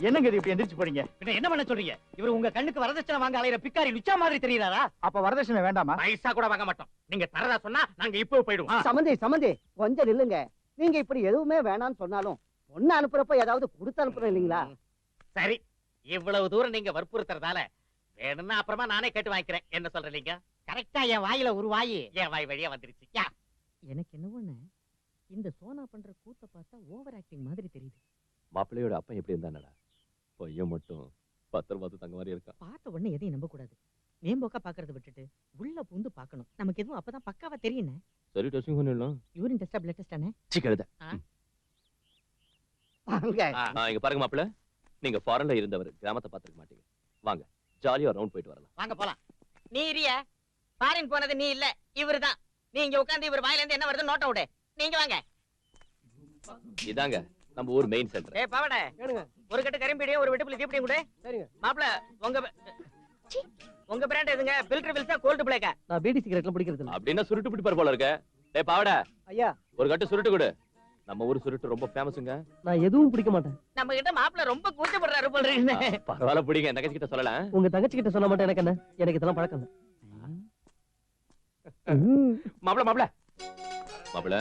என்னங்க இது இப்படி எந்திரிச்சு போறீங்க? என்ன பண்ண சொல்றீங்க? இவர் உங்க கண்ணுக்கு வரதட்சணை வாங்க அலையிற பிக்காரி லுச்சா மாதிரி தெரியறாரா? அப்ப வரதட்சணை வேண்டாமா? பைசா கூட வாங்க மாட்டோம். நீங்க தரதா சொன்னா நாங்க இப்போ போய்டுவோம். சம்பந்தி கொஞ்சம் நில்லுங்க. நீங்க இப்படி எதுவுமே வேணாம்னு சொன்னாலும் ஒண்ணு அனுப்புறப்ப ஏதாவது கொடுத்து அனுப்புறோம் இல்லீங்களா? சரி, இவ்வளவு தூரம் நீங்க வற்புறுத்துறதால வேணும்னா அப்புறமா நானே கேட்டு வாங்கிக்கிறேன். என்ன சொல்றீங்க? கரெக்டா என் வாயில ஒரு வாய் என் வாய் வழியா வந்துருச்சு. எனக்கு என்னவோன்னு இந்த சோனா பண்ற கூத்த பார்த்தா ஓவர் ஆக்டிங் மாதிரி தெரியுது. மாப்பிள்ளையோட அப்பா எப்படி இருந்தானடா? பையன் மட்டும் 10 ரூபாய் தங்க மாதிரி இருக்கா. பார்த்த உடனே எதையும் நம்ப கூடாது. மேம்போக்கா பாக்குறத விட்டுட்டு உள்ள பூந்து பார்க்கணும். நமக்கு எதுவும் அப்பதான் பக்காவா தெரியும். சரி, டெஸ்டிங் பண்ணிடலாம். யூரின் டெஸ்டா பிளட் டெஸ்டானே? சிக்கழுத. வாங்க. இங்க பாருங்க மாப்பிள்ளை, நீங்க ஃபாரின்ல இருந்தவர், கிராமத்தை பார்த்திருக்க மாட்டீங்க. வாங்க ஜாலியா ரவுண்ட் போயிட்டு வரலாம். வாங்க போலாம். நீ இரியா, ஃபாரின் போனது நீ இல்ல, இவர்தான். நீ இங்க உட்கார்ந்து இவர் வாயில இருந்து என்ன வருது நோட்ட விடு. நீங்க வாங்க. இதாங்க நம்ம ஊர் மெயின் சென்டர். ஏய் பாவடே, ஒரு கட்டு கரிம்பீடியும் ஒரு வெட்டுப்புளி தீப்படியும் கூட. சரிங்க மாப்ள. உங்க பிராண்ட் எதுங்க? ஃபில்டர் வில்ஸா கோல்ட் பிளேக்கா? நான் பீடி சிகரெட்ல பிடிக்கிறது இல்ல. அப்படினா சுருட்டு பிடிப்பார் போல இருக்க. டேய் பாவடா ஐயா, ஒரு கட்டு சுருட்டு கொடு. நம்ம ஊர் சுருட்டு ரொம்ப ஃபேமஸ்ங்க. நான் எதுவும் பிடிக்க மாட்டேன். நம்ம கிட்ட மாப்ள ரொம்ப கூச்சப்படுறாரு போல இருக்கு. பரவாயில்லை பிடிங்க, தங்கச்சி கிட்ட சொல்லலாம். உங்க தங்கச்சி கிட்ட சொல்ல மாட்டேன். எனக்கு என்ன, எனக்கு இதெல்லாம் பழக்கம் இல்ல. மாப்ள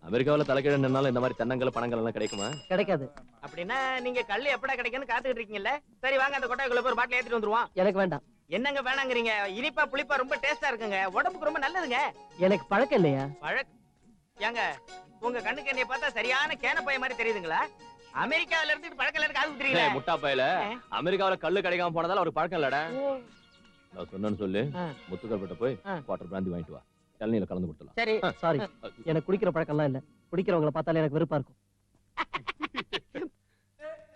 அமெரிக்காவுல தலைக்கீழ நின்னாலும் இந்த மாதிரி தென்னங்கல் பணங்கள் எல்லாம் கிடைக்குமா? கிடைக்காது. அப்படின்னா நீங்க கல்லு எப்படா கிடைக்கும்னு காத்துக்கிட்டு இருக்கீங்கல்ல? சரி வாங்க, அந்த கொட்டாய்க்குள்ள போய் ஒரு பாட்டில் ஏத்திட்டு வந்துருவோம். எனக்கு வேண்டாம். என்னங்க வேணாங்கறீங்க? இனிப்பா புளிப்பா ரொம்ப டேஸ்டா இருக்குங்க, உடம்புக்கு ரொம்ப நல்லதுங்க. எனக்கு பழக்கம் இல்லையா? ஏங்க உங்க கண்ணுக்கு என்னைய பார்த்தா சரியான கேன பைய மாதிரி தெரியுதுங்களா? அமெரிக்காவில இருந்து பழக்கம் இல்லன்னு காது தெரியல. முட்டா பையல அமெரிக்காவுல கல்லு கிடைக்காம போனதால ஒரு பழக்கம் இல்லடா. நான் சொன்னேன்னு சொல்லு, முத்துக்கல்பட்ட போய் குவார்டர் பிராந்தி வாங்கிட்டு வா, இளநீல கலந்து கொடுத்துடலாம். சரி. சாரி, எனக்கு குடிக்கிற பழக்கம்லாம் இல்ல. குடிக்கிறவங்கள பார்த்தாலே எனக்கு வெறுப்பா இருக்கும்.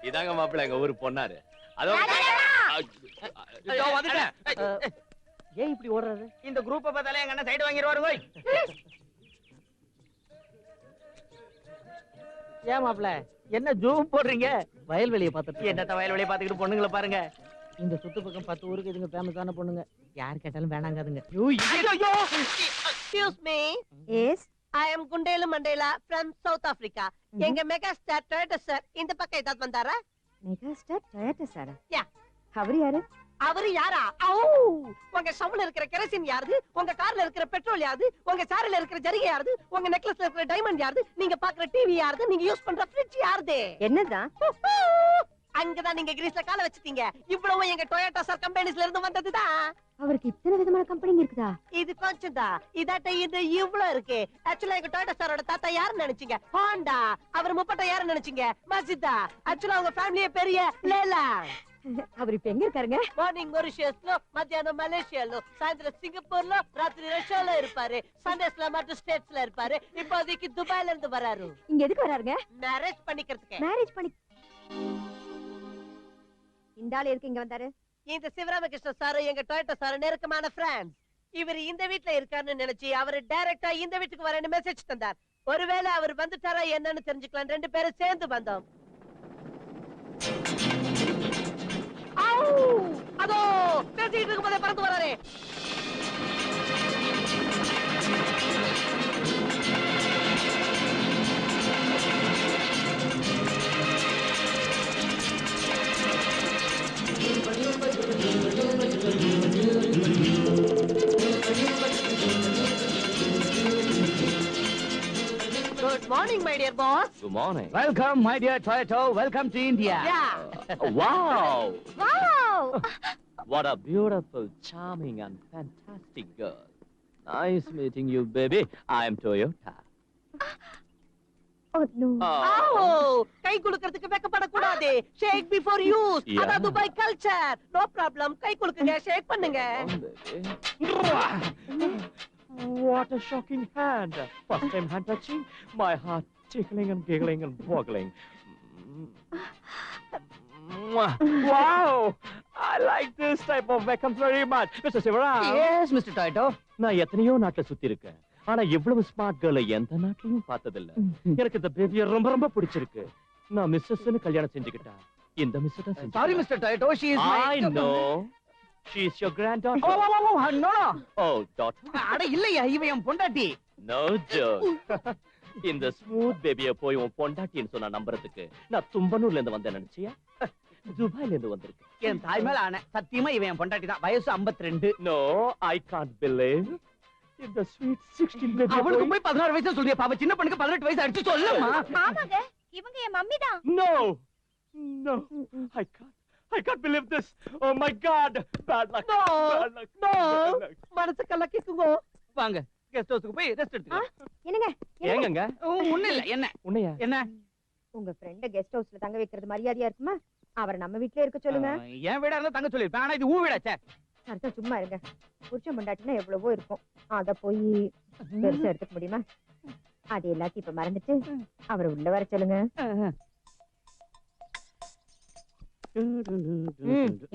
இதாங்க மாப்பிள்ளை எங்க ஊரு பொன்னாரு. அதோ வந்துட்டேன். ஏன் இப்படி ஓடுறாரு? இந்த குரூப்பை பார்த்தாலே எங்க அண்ணன் சைடு வாங்கிடுவாரு. ஏன் மாப்பிள்ள என்ன ஜூம் போடுறீங்க? வயல்வெளியை பார்த்துட்டு. என்னத்த வயல்வெளியை பார்த்துக்கிட்டு பொண்ணுங்களை பாருங்க. இந்த சுத்து பக்கம் 10 ஊருக்கு இதுங்க ஃபேமஸான பொண்ணுங்க. யார் கேட்டாலும் வேணாங்காதுங்க. Excuse me. Yes. I am Gundelu Mandela from South Africa. எங்க மெகா ஸ்டார் டொயோட்டா சார் இந்த பக்கம் ஏதாவது வந்தாரா? Mega star Toyota sir? Yeah. அவர் யாரு? அவரு யாரா? உங்க ஷவுல இருக்கிற கெரோசின் யாருது? உங்க கார்ல இருக்கிற பெட்ரோல் யாருது? உங்க சாரில இருக்கிற ஜரிகை யாருது? உங்க நெக்லஸ்ல இருக்கிற டைமண்ட் யாருது? நீங்க பாக்குற டிவி யாருது? நீங்க யூஸ் பண்ற ஃப்ரிட்ஜ் யாருது? என்னதான்? அங்கதான் நீங்க கிரீஸ்ல கால வச்சிட்டீங்க. இவ்வளவு எங்க டொயோட்டா சார் கம்பெனிஸ்ல இருந்து வந்ததுதான். அவருக்கு இத்தனை விதமான கம்பெனி இருக்குதா? இது கொஞ்சம் தான். இதாட்ட இது இவ்வளவு இருக்கு. ஆக்சுவலா எங்க டொயோட்டா சாரோட தாத்தா யாருன்னு நினைச்சீங்க? ஹோண்டா. அவர் முப்பட்ட யாருன்னு நினைச்சீங்க? மசிதா. ஆக்சுவலா உங்க ஃபேமிலியே பெரிய லேலா. அவர் இப்ப எங்க இருக்காருங்க? மார்னிங் மொரிஷியஸ்ல, மத்தியானம் மலேசியால, சாயந்தரம் சிங்கப்பூர்ல, ராத்திரி ரஷ்யால இருப்பாரு. சண்டேஸ்ல மட்டும் ஸ்டேட்ஸ்ல இருப்பாரு. இப்போதைக்கு துபாயில இருந்து வராரு. இங்க எதுக்கு வராருங்க? மேரேஜ் பண்ணிக்கிறதுக்கு. மேரேஜ் பண்ணி இந்த ஆளு எதுக்கு இங்க வந்தாரு? இந்த சிவராமகிருஷ்ண சார் எங்க டொயோட்டா சார் நெருக்கமான ஃப்ரெண்ட்ஸ். இவர் இந்த வீட்ல இருக்காருன்னு நினைச்சு அவர் டைரக்டா இந்த வீட்டுக்கு வரேன்னு மெசேஜ் தந்தார். ஒருவேளை அவர் வந்துட்டாரா என்னன்னு தெரிஞ்சுக்கலாம். 2 பேரும் சேர்ந்து வந்தோம். அதோ பேசிட்டு இருக்கும்போதே பறந்து வராரே. Good morning, my dear boss. Good morning. Welcome, my dear Toyota. Welcome to India. Yeah. Wow! Wow! What a beautiful, charming and fantastic girl. Nice meeting you, baby. I am Toyota. Oh no. கை குலுக்கிறதுக்கு வெக்கப்படக்கூடாது. Shake before use. அதான் Dubai culture. No problem. கை குலுக்குங்க, shake பண்ணுங்க. What a shocking hand. First time hand touching, my heart tickling and giggling and boggling. Wow! I like this type of welcome very much. Mr. Sivaram. Yes, Mr. Toyota. நான் எத்தனையோ நாட்டுல சுத்தி இருக்கேன். ஆனா இவ்வளவு ஸ்மார்ட் கேர்ளை எந்த நாட்டிலையும் பார்த்ததில்ல. எனக்கு இந்த பேபியை ரொம்ப ரொம்ப பிடிச்சிருக்கு. நான் மிஸ்ஸஸ்னு கல்யாணம் செஞ்சுக்கிட்டா இந்த மிஸ் தான். Sorry, Mr. Toyota. She is my... I know. She is your granddaughter. No. Oh, daughter. அட இல்லையா, இவ என் பொண்டாட்டி. No joke. இந்த ஸ்மூத் பேபிய போய் உன் பொண்டாட்டின்னு சொன்ன நம்புறதுக்கு நான் தும்பனூர்ல இருந்து வந்தேன் நினைச்சியா? துபாயில இருந்து வந்திருக்கேன். என் தாய் மேல ஆன சத்தியமா இவன் என் பொண்டாட்டி தான். வயசு 52. No, I can't believe. இந்த ஸ்வீட் 16 பேபி அவளுக்கு போய் 16 வயசு சொல்றியா? பாவ சின்ன பொண்ணுக்கு 18 வயசு அடிச்சு சொல்லுமா? ஆமாங்க இவங்க என் மம்மி தான். No, no, I can't believe this. Oh my God, bad luck. No, bad luck. no. bad luck. மனசு கலக்கிக்குங்க. வாங்க கெஸ்ட் ஹவுஸ்க்கு போய் ரெஸ்ட் எடுத்துக்கலாம். என்னங்க ஏங்கங்க ஒண்ணு இல்ல. என்ன உன்னையா? என்ன உங்க ஃப்ரெண்ட கெஸ்ட் ஹவுஸ்ல தங்க வைக்கிறது மரியாதையா இருக்குமா? அவரை நம்ம வீட்லயே இருக்க சொல்லுங்க. என் வீடா இருந்தா தங்க சொல்லிருப்பேன். ஆனா இது ஊ வீடாச்சே. சரிதான் சும்மா இருங்க. புருஷன் பொண்டாட்டினா எவ்வளவோ இருக்கும். அத போய் பெருசா எடுத்துக்க முடியுமா? அது எல்லாத்தையும் இப்ப மறந்துட்டு அவரை உள்ள வர சொல்லுங்க.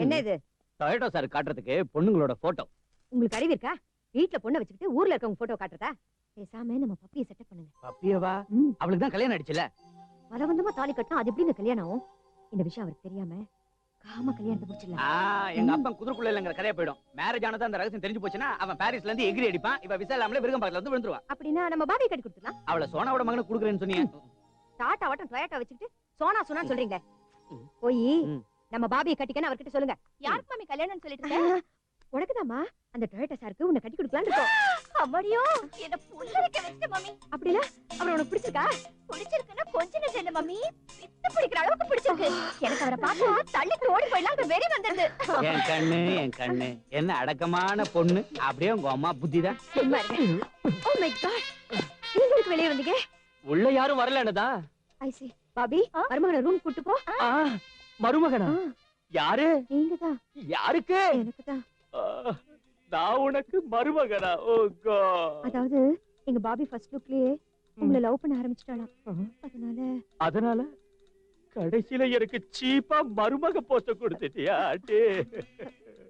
என்ன இது? டொயோட்டோ சார் காட்டுறதுக்கு பொண்ணுங்களோட போட்டோ. உங்களுக்கு அறிவு இருக்கா? வீட்ல பொண்ணை வச்சுக்கிட்டு ஊர்ல இருக்கவங்க போட்டோ காட்டுறதா? பேசாம நம்ம பப்பியை செட்டப் பண்ணுங்க. பப்பியவா? அவளுக்கு தான் கல்யாணம் ஆயிடுச்சுல. பலவந்தமா தாலி கட்டினா அது எப்படிங்க கல்யாணம் ஆகும்? இந்த விஷயம் அவருக்கு தெரியாம காம கல்யாணத்தை முடிச்சிடலாம். எங்க அப்பன் குதிரைக்குள்ள இல்லங்கிற கதையா போயிடும். மேரேஜ் ஆனதா அந்த ரகசியம் தெரிஞ்சு போச்சுன்னா அவன் பாரிஸ்ல இருந்து எகிரி அடிப்பான். இவ விசா இல்லாமலே விருகம்பாக்கத்துல வந்து விழுந்துருவா. அப்படின்னா நம்ம பாபியை கட்டி கொடுத்துடலாம். அவளை சோனாவோட மகனுக்கு குடுக்குறேன்னு சொன்னீங்க. டாட்டா வட்டம் டொயோட்டா வச்சுக்கிட்டு சோனா சோனா சொல்றீங்க. போய் நம்ம பாபியை கட்டிக்கன்னு அவர்கிட்ட சொல்லுங்க. யாருக்கு மாமி கல்யாணம் சொல்லிட்டு இருக்க? உனக்குதாம்மா. அந்த டொயோட்டா சாருக்கு உன்னை கட்டி கொடுக்கலாம்னு இருக்கோம். அம்மாடியோ என்ன புல்லரிக்க வெச்ச மாமி. அப்படினா அவர் உனக்கு பிடிச்சிருக்கா? பிடிச்சிருக்குன்னா கொஞ்ச நேரம் இல்ல மாமி. பித்து பிடிக்கிற அளவுக்கு பிடிச்சிருக்கு. எனக்கு அவரை பார்த்தா தள்ளிட்டு ஓடி போயிடலாம் வெறி வந்தது. என் கண்ணு என்ன அடக்கமான பொண்ணு. அப்படியே உங்க அம்மா புத்திதான். சும்மா இருங்க. Oh my God. நீங்க எதுக்கு வெளிய வந்தீங்க? உள்ள யாரும் வரலனதா? I see. பாபி மருமகனை ரூம் கூட்டி போ. மருமகனா? யாரு? நீங்கதான். யாருக்கு? எனக்குதான். நான் உனக்கு மருமகனா? ஓ காட். அதாவது எங்க பாபி ஃபர்ஸ்ட் லுக்லயே உங்களை லவ் பண்ண ஆரம்பிச்சிட்டாளாம். அதனால கடைசில எனக்கு சீப்பா மருமக போஸ்ட் கொடுத்துட்டியா?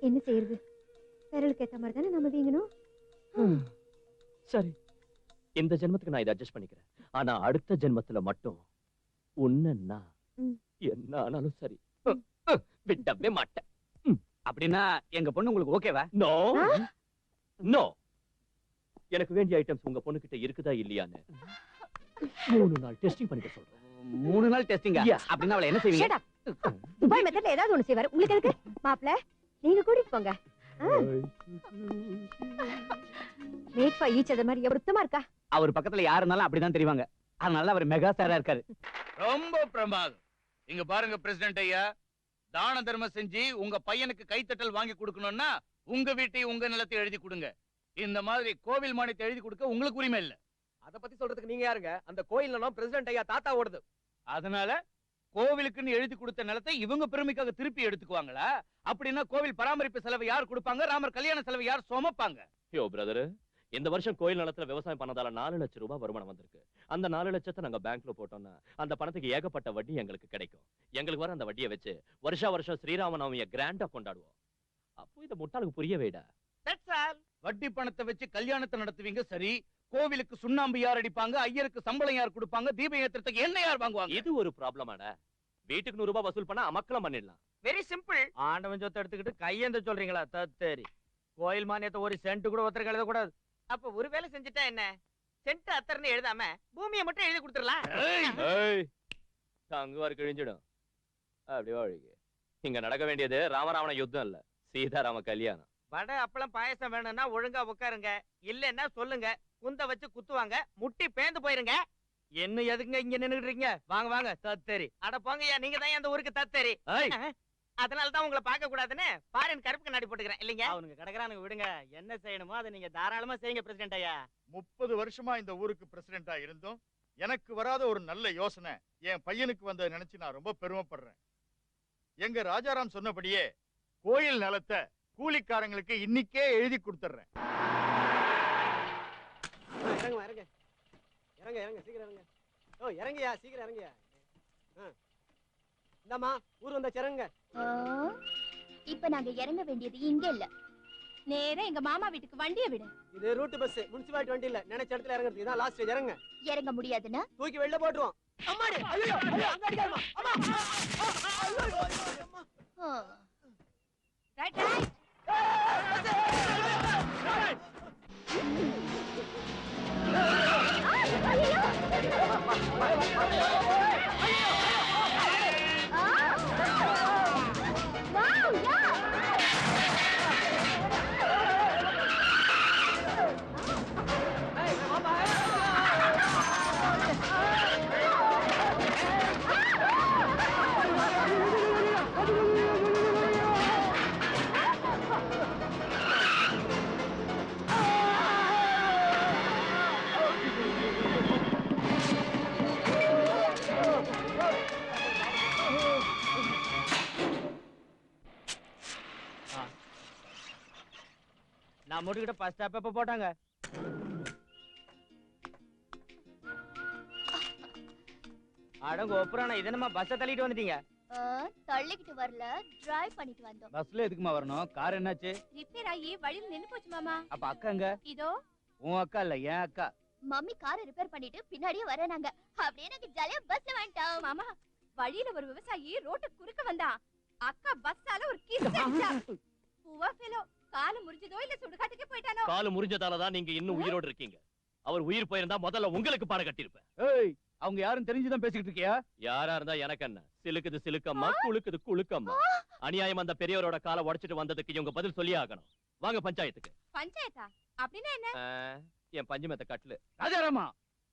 என்ன செய்யறது? விரலுக்கு ஏத்த மாதிரி தானே நம்ம வீங்கணும். சரி, இந்த ஜென்மத்துக்கு நான் இதை அட்ஜஸ்ட் பண்ணிக்கிறேன். ஆனா அடுத்த ஜென்மத்துல மட்டும் உன்ன என்ன ஆனாலும் சரி விடவே மாட்டேன். அப்படின்னா எங்க பொண்ணு உங்களுக்கு ஓகேவா? நோ நோ, எனக்கு வேண்டிய ஐட்டம்ஸ் உங்க பொண்ணு கிட்ட இருக்குதா இல்லையான்னு 3 நாள் டெஸ்டிங் பண்ணிக்க சொல்றேன். 3 நாள் டெஸ்டிங்கா? அப்படின்னா அவளை என்ன செய்வீங்க? Shut up. துபாய் மெத்தட்ல ஏதாவது ஒண்ணு செய்வாரு. உங்களுக்கு எதுக்கு? மாப்ள நீங்க கூட்டிட்டு போங்க. மேக் ஃபார் ஈச் அதர் மாதிரி எவ்வளவுமா இருக்கா? அவர் பக்கத்துல யாரு இருந்தாலும் அப்படிதான் தெரிவாங்க. அதனால அவர் மெகா ஸ்டாரா இருக்காரு. ரொம்ப பிரமாதம். இங்க பாருங்க பிரசிடென்ட் ஐயா, தான தர்மம் செஞ்சு உங்க பையனுக்கு கைத்தட்டல் வாங்கி கொடுக்கணும்னா உங்க வீட்டையும் உங்க நிலத்தை எழுதி கொடுங்க. இந்த மாதிரி கோவில் மானியத்தை எழுதி கொடுக்க உங்களுக்கு உரிமை இல்ல. அத பத்தி சொல்றதுக்கு நீங்க யாருங்க? அந்த கோயில்ல பிரசிடென்ட் ஐயா தாத்தா ஓடுது. அதனால கோவிலுக்குன்னு எழுதி கொடுத்த நிலத்தை இவங்க பெருமைக்காக திருப்பி எடுத்துக்குவாங்களா? அப்படின்னா கோவில் பராமரிப்பு செலவு யார் கொடுப்பாங்க? ராமர் கல்யாண செலவு யார் சுமப்பாங்க? யோ பிரதர், இந்த வருஷம் கோயில் நிலத்துல விவசாயம் பண்ணதால 4 லட்சம் ரூபாய் வருமானம் வந்திருக்கு. அந்த 4 லட்சத்தை நாங்க பேங்க்ல போட்டோம்னா அந்த பணத்துக்கு ஏகப்பட்ட வட்டி எங்களுக்கு கிடைக்கும். எங்களுக்கு வர அந்த வட்டியை வச்சு வருஷம் ஸ்ரீராமநவமியை கிராண்டா கொண்டாடுவோம். அப்போ இந்த முட்டாளுக்கு புரிய வைடா. வட்டி பணத்தை வச்சு கல்யாணத்தை நடத்துவீங்க சரி. கோவிலுக்கு சுண்ணாம்பு யார் அடிப்பாங்க? ஐயருக்கு சம்பளம் யார் கொடுப்பாங்க? தீபம் ஏத்துறதுக்கு என்ன யார் வாங்குவாங்க? இது ஒரு ப்ராப்ளமாடா. வீட்டுக்கு 100 ரூபாய் வசூல் பண்ணா அமக்கலம் பண்ணிடலாம். Very simple. ஆண்டவன் சொத்தை எடுத்துக்கிட்டு கையேந்த சொல்றீங்களா? தத்தேரி. கோயில் மானியத்தை ஒரு சென்ட் கூட ஒருத்தருக்கு எழுத கூடாது. அப்ப ஒரு வேலை செஞ்சுட்டா என்ன? சென்ட் அத்தர்னு எழுதாம பூமியை மட்டும் எழுதி கொடுத்துடலாம். தங்குவார் கிழிஞ்சிடும். அப்படியே வழிக்கு இங்க நடக்க வேண்டியது ராமராவண யுத்தம் இல்ல, சீதாராம கல்யாணம். வடை அப்பளம் பாயசம் வேணும்னா ஒழுங்கா உட்காருங்க. இல்லன்னா சொல்லுங்க, குந்த வச்சு குத்துவாங்க, முட்டி பேந்து போயிருங்க. என்ன எதுங்க இங்க நின்னுட்டு இருக்கீங்க? வாங்க வாங்க தத்தேரி. அட போங்கய்யா, நீங்க தான் அந்த ஊருக்கு தத்தேரி. அதனாலதான் உங்களை பார்க்க கூடாதுன்னு பாரின் கருப்பு கண்ணாடி போட்டுக்கிறேன் இல்லைங்க. அவனுக்கு கிடக்குறானுங்க, விடுங்க. என்ன செய்யணுமோ அதை நீங்க தாராளமா செய்யுங்க பிரசிடென்ட் ஐயா. 30 வருஷமா இந்த ஊருக்கு பிரசிடென்டா இருந்தும் எனக்கு வராத ஒரு நல்ல யோசனை என் பையனுக்கு வந்ததை நினைச்சு நான் ரொம்ப பெருமைப்படுறேன். எங்க ராஜாராம் சொன்னபடியே கோயில் நிலத்தை கூலிக்காரங்களுக்கு இன்னைக்கே எழுதி கொடுத்துறேன். இறங்க இறங்க சீக்கிரம் இறங்க. ஓ இறங்கயா, சீக்கிரம் இறங்கயா. இந்தம்மா ஊர் வந்த இறங்க. இப்ப நாங்க இறங்க வேண்டியது இங்க இல்ல, நேரா எங்க மாமா வீட்டுக்கு வண்டியை விடு. இது ரூட் பஸ், முனிசிபாலிட்டி வண்டி இல்ல. நினைச்ச இடத்துல இறங்குறதுக்கு இதான் லாஸ்ட் ஸ்டேஜ். இறங்க. இறங்க முடியாதுன்னா தூக்கி வெளில போட்டுருவோம். அம்மாடி ஐயோ ஐயோ அங்க அடிக்காதம்மா. அம்மா ஐயோ அம்மா. Right right. ஐயோ நம்ம வீட்டுக்கிட்ட பஸ் ஸ்டாப் எப்ப போட்டாங்க? அடங்க ஒப்புறானா இது என்னமா பஸ்ஸை தள்ளிட்டு வந்துட்டீங்க? தள்ளிக்கிட்டு வரல, டிரைவ் பண்ணிட்டு வந்தோம். பஸ்ல எதுக்குமா வரணும்? கார் என்னாச்சு? ரிப்பேர் ஆகி வழியில நின்னு போச்சு மாமா. அப்ப அக்கா எங்க? இதோ உன் அக்கா இல்ல, என் அக்கா. மம்மி காரை ரிப்பேர் பண்ணிட்டு பின்னாடியே வரானாங்க. அப்படியே எனக்கு ஜாலியா பஸ்ல வந்துட்டோம். மாமா, வழியில ஒரு விவசாயி ரோட்டு குறுக்க வந்தான். அக்கா பஸ்ஸால ஒரு கிஸ் அடிச்சா. புவா ஃபெலோ, கால் முறிஞ்சதோ இல்ல சுடுகாட்டுக்கு போயிட்டானோ? கால் முறிஞ்சதால தான் நீங்க இன்னும் உயிரோடு இருக்கீங்க. அவர் உயிர் போயிருந்தா முதல்ல உங்களுக்கு பாட கட்டியிருப்பேன். ஏய், அவங்க யாரும் தெரிஞ்சுதான் பேசிக்கிட்டு இருக்கியா? யாரா இருந்தா எனக்கு என்ன? சிலுக்குது சிலுக்கம்மா, குளுக்குது குளுக்கம்மா. அநியாயம் அந்த பெரியவரோட காலை உடைச்சிட்டு வந்ததுக்கு இவங்க பதில் சொல்லி ஆகணும். வாங்க பஞ்சாயத்துக்கு. பஞ்சாயத்தா? அப்படின்னா என்ன? என் பஞ்சுமெத்த கட்டலு. ராஜாராமா,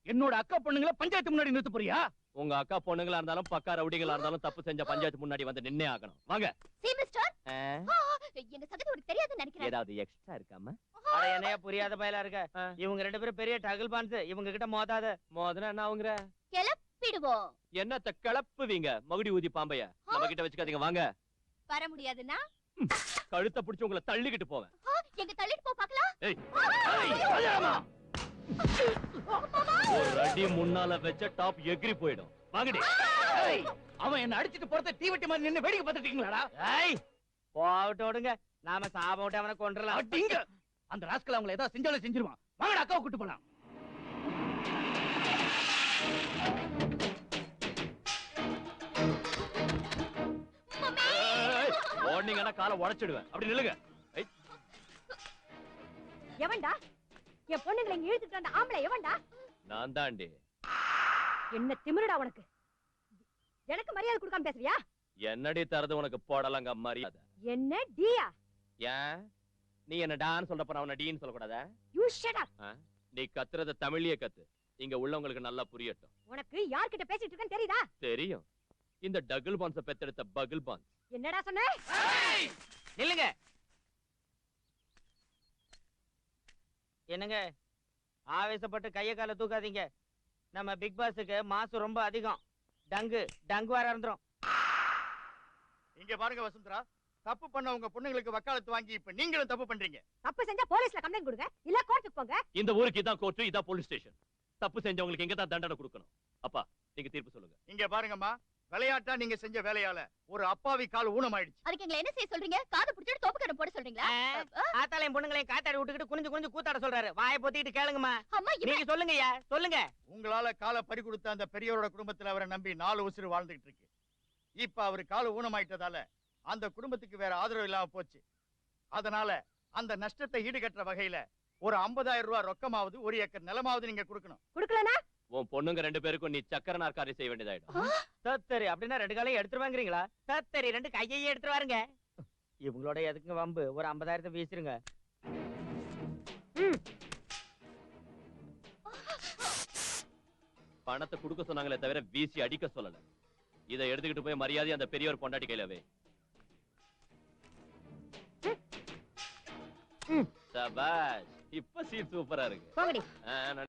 என்னோட அக்கா பொண்ணுங்களை பஞ்சாயத்து முன்னாடி நிறுத்த போறியா? உங்க அக்கா பொண்ணுங்களா இருந்தாலும் பக்கா ரவுடிகளா இருந்தாலும் தப்பு செஞ்ச பஞ்சாயத்து முன்னாடி வந்து நின்னே ஆகணும். வாங்க. சி மிஸ்டர், எங்க சகதி உனக்கு தெரியாதுன்னு நினைக்கிறேன். ஏதாவது எக்ஸ்ட்ரா இருக்காம? அட என்னையா புரியாத பயலா இருக்க. இவங்க ரெண்டு பேரும் பெரிய டகல் பான்ஸ். இவங்க கிட்ட மோதாத. மோதனா என்ன ஆகுங்கற? கிளப்பிடுவோம். என்னத்த கிளப்புவீங்க? மகுடி ஊதி பாம்பைய நம்ம கிட்ட வச்சுக்காதீங்க. வாங்க. வர முடியாதுன்னா கழுத்தை பிடிச்சு உங்களை தள்ளிக்கிட்டு போவேன். எங்க தள்ளிட்டு போ பார்க்கலாம். ஏய், ராஜாராமா, ஒரு அடி முன்னால வச்ச டாப் எகிரி போயிடும். வாங்கடி. ஏய், அவன் என்ன அடிச்சிட்டு போறத தீவட்டி மாதிரி நின்னு வேடிக்கை பார்த்துட்டு இருக்கீங்களாடா? ஏய், போட்டோடுங்க. நாம சாபம் விட்டு அவனை கொன்றலாம். அடிங்க. அந்த ராஸ்கல் அவங்களை ஏதாவது செஞ்சாலும் செஞ்சிருவான். வாங்கடா, அக்காவை கூட்டு போலாம். ஓடுனீங்கன்னா காலை உடைச்சிடுவேன். அப்படி நில்லுங்க. எவன்டா என் பொண்ணுங்களை இங்க இழுத்துட்டு வந்த ஆம்பளை? எவன்டா? நான் தாண்டி. என்ன திமிருடா உனக்கு? எனக்கு மரியாதை கொடுக்காம பேசுறியா? என்னடி தரது உனக்கு போடலங்க மரியாதை? என்ன டியா? ஏன் நீ என்ன டான்னு சொல்றப்ப நான் உன்னை டீன்னு சொல்லக்கூடாதா? You shut up. நீ கத்துறத தமிழ்லயே கத்து. இங்க உள்ளவங்களுக்கு நல்லா புரியட்டும். உனக்கு யார்கிட்ட பேசிட்டு இருக்கேன்னு தெரியுதா? தெரியும். இந்த டகுல் பான்ஸ பெத்தெடுத்த பகுல் பான்ஸ். என்னடா சொன்ன? நில்லுங்க. என்னங்க ஆவேசப்பட்டு கைய கால தூக்காதீங்க. நம்ம பிக் பாஸுக்கு மாசு ரொம்ப அதிகம். டங்கு வர இருந்துரும். இங்க பாருங்க வசுந்தரா, தப்பு பண்ண உங்க பொண்ணுங்களுக்கு வக்காலத்து வாங்கி இப்ப நீங்களும் தப்பு பண்றீங்க. தப்பு செஞ்சா போலீஸ்ல கம்ப்ளைண்ட் கொடுங்க, இல்ல கோர்ட்டுக்கு போங்க. இந்த ஊருக்கு இதான் கோர்ட், இதான் போலீஸ் ஸ்டேஷன். தப்பு செஞ்சவங்களுக்கு இங்க தான் தண்டனை கொடுக்கணும். அப்பா, நீங்க தீர்ப்பு சொல்லுங்க. இங்க பாருங்கம்மா, விளையாட்டா நீங்க செஞ்ச வேலையால ஒரு அப்பாவி கால் ஊனமாயிடுச்சு. அதுக்கு எங்களை என்ன செய்ய சொல்றீங்க? காது புடிச்சிட்டு தோப்பு கடம் போட சொல்றீங்களா? ஆத்தாளையும் பொண்ணுங்களையும் காத்தாடி விட்டுக்கிட்டு குனிஞ்சு கூத்தாட சொல்றாரு. வாயை பொத்திக்கிட்டு கேளுங்கம்மா. அம்மா, நீங்க சொல்லுங்கய்யா, சொல்லுங்க. உங்களால காலை பறி கொடுத்த அந்த பெரியவரோட குடும்பத்துல அவரை நம்பி 4 உசுறு வாழ்ந்துகிட்டு இருக்கு. இப்ப அவரு கால் ஊனமாயிட்டதால அந்த குடும்பத்துக்கு வேற ஆதரவு இல்லாம போச்சு. அதனால அந்த நஷ்டத்தை ஈடுகட்டுற வகையில ஒரு 50,000 ரூபாய் ரொக்கமாவது 1 ஏக்கர் நிலமாவது நீங்க கொடுக்கணும். கொடுக்கலனா உன் பொண்ணுங்க 2 பேருக்கும் நீ சக்கர நாற்காலி செய்ய வேண்டியதாயிடும். தத்தரி அப்படின்னா 2 காலையும் எடுத்துருவாங்கிறீங்களா? தத்தரி 2 கையையே எடுத்துருவாருங்க. இவங்களோட எதுக்குங்க வம்பு? ஒரு 50,000 வீசிருங்க. பணத்தை கொடுக்க சொன்னாங்களே தவிர வீசி அடிக்க சொல்லல. இதை எடுத்துக்கிட்டு போய் மரியாதை அந்த பெரியவர் பொண்டாட்டி கையிலவே. சபாஷ், இப்ப சீட் சூப்பரா இருக்கு.